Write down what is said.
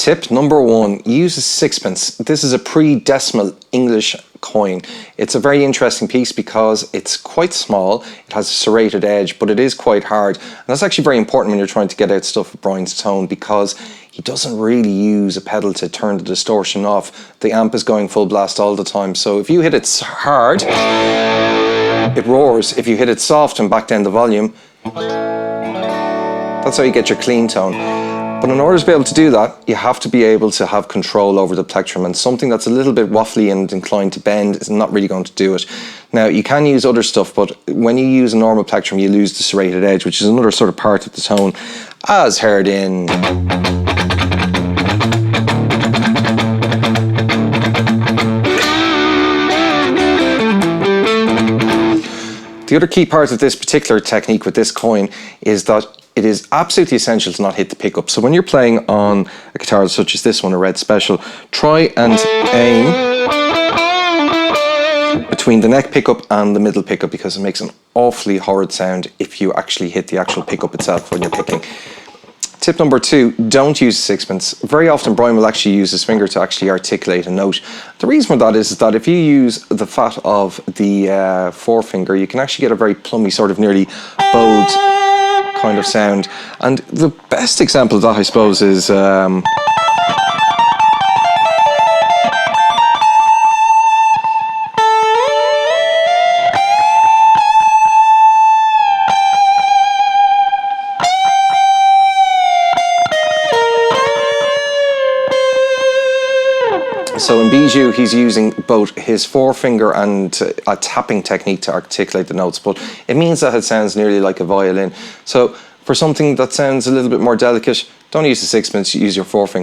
Tip number 1, use a sixpence. This is a pre-decimal English coin. It's a very interesting piece because it's quite small, it has a serrated edge, but it is quite hard. And that's actually very important when you're trying to get out stuff with Brian's tone, because he doesn't really use a pedal to turn the distortion off. The amp is going full blast all the time. So if you hit it hard, it roars. If you hit it soft and back down the volume, that's how you get your clean tone. But in order to be able to do that, you have to be able to have control over the plectrum, and something that's a little bit waffly and inclined to bend is not really going to do it. Now, you can use other stuff, but when you use a normal plectrum, you lose the serrated edge, which is another sort of part of the tone, as heard in... The other key part of this particular technique with this coin is that it is absolutely essential to not hit the pickup. So when you're playing on a guitar such as this one, a Red Special, try and aim between the neck pickup and the middle pickup, because it makes an awfully horrid sound if you actually hit the actual pickup itself when you're picking. Tip number 2, don't use a sixpence. Very often Brian will actually use his finger to actually articulate a note. The reason for that is that if you use the fat of the forefinger, you can actually get a very plummy, sort of nearly bowed kind of sound. And the best example of that, I suppose, is... So in Bijou, he's using both his forefinger and a tapping technique to articulate the notes, but it means that it sounds nearly like a violin. So for something that sounds a little bit more delicate, don't use the sixpence, use your forefinger.